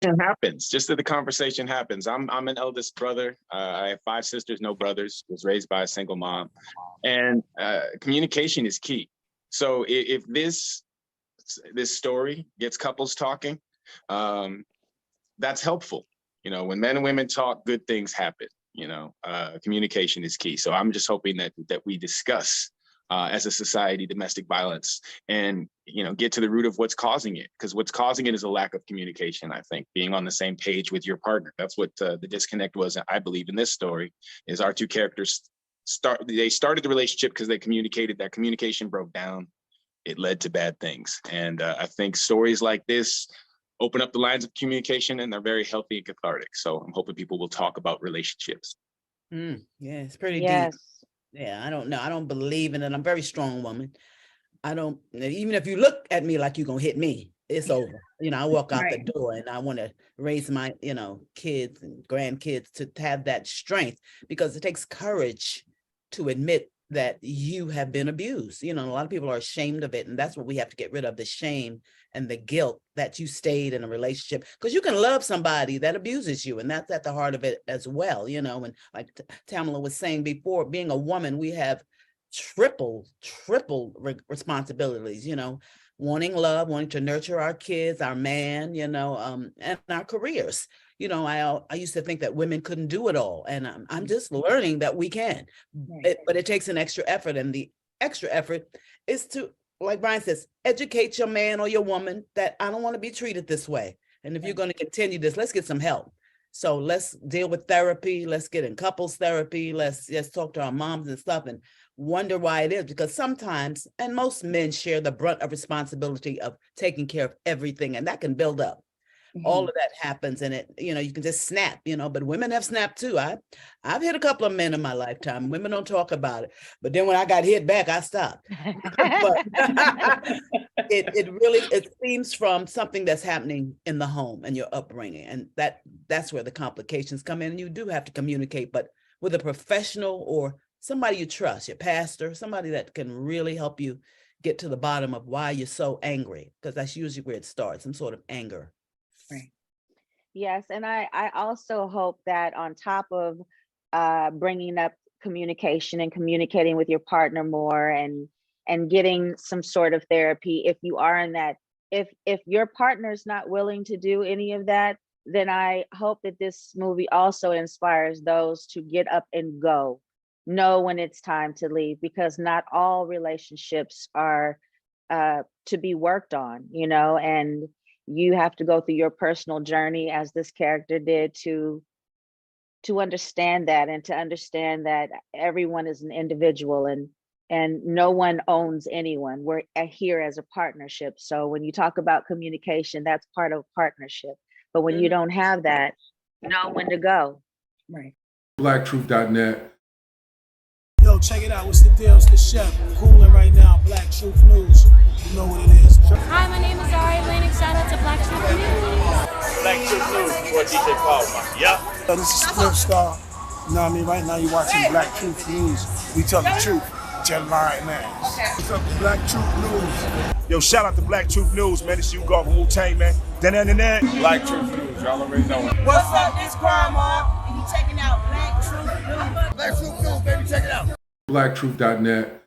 It happens. Just that the conversation happens. I'm an eldest brother. I have 5 sisters, no brothers. Was raised by a single mom, and communication is key. So if this story gets couples talking, that's helpful. You know, when men and women talk, good things happen. You know, communication is key. So I'm just hoping that we discuss as a society domestic violence and, you know, get to the root of what's causing it, because what's causing it is a lack of communication. I think being on the same page with your partner. That's what the disconnect was, I believe, in this story. Is our 2 characters started the relationship because they communicated. That communication broke down. It led to bad things. And I think stories like this open up the lines of communication, and they're very healthy and cathartic. So I'm hoping people will talk about relationships. Yeah, it's pretty Yes. deep. Yeah, I don't know. I don't believe in it. I'm a very strong woman. I don't, even if you look at me like you're going to hit me, it's over. You know, I walk out the door, and I want to raise my, you know, kids and grandkids to have that strength, because it takes courage to admit that you have been abused. You know, a lot of people are ashamed of it. And that's what we have to get rid of, the shame and the guilt that you stayed in a relationship, because you can love somebody that abuses you. And that's at the heart of it as well. You know, and like Tamala was saying before, being a woman, we have triple responsibilities, you know, wanting love, wanting to nurture our kids, our man, you know, and our careers. You know, I used to think that women couldn't do it all. And I'm just learning that we can, but it takes an extra effort. And the extra effort is to, like Brian says, educate your man or your woman that I don't want to be treated this way. And if you're going to continue this, let's get some help. So let's deal with therapy. Let's get in couples therapy. Let's talk to our moms and stuff and wonder why it is. Because sometimes, and most men share the brunt of responsibility of taking care of everything, and that can build up. All of that happens, and it, you know, you can just snap, you know, but women have snapped too. I've hit a couple of men in my lifetime. Women don't talk about it, but then when I got hit back, I stopped. But it seems from something that's happening in the home and your upbringing, and that's where the complications come in. And you do have to communicate, but with a professional or somebody you trust, your pastor, somebody that can really help you get to the bottom of why you're so angry, because that's usually where it starts, some sort of anger. Yes, and I also hope that on top of bringing up communication and communicating with your partner more, and getting some sort of therapy, if you are in that, if your partner's not willing to do any of that, then I hope that this movie also inspires those to get up and go, know when it's time to leave, because not all relationships are to be worked on, you know, and you have to go through your personal journey, as this character did, to understand that, and to understand that everyone is an individual, and no one owns anyone. We're here as a partnership. So when you talk about communication, that's part of partnership. But when you don't have that, know when to go. Right. BlackTruth.net. Yo, check it out. What's the deal? It's the chef. Cooling right now. Black Truth News. You know what it is. Hi, my name is Zari Atlantic. Shout out to Black Truth News. Black Truth News for DJ Paul. Yeah. This is Flip Star. You know what I mean? Right now you're watching Black Truth News. We tell the truth. Tell lying man. What's up, Black Truth News? Yo, shout out to Black Truth News, man. This you go from Wu-Tang, man. Black Truth News. Y'all already know it. What's up, this crime mob? And you checking out Black Truth News. BlackTruth.net.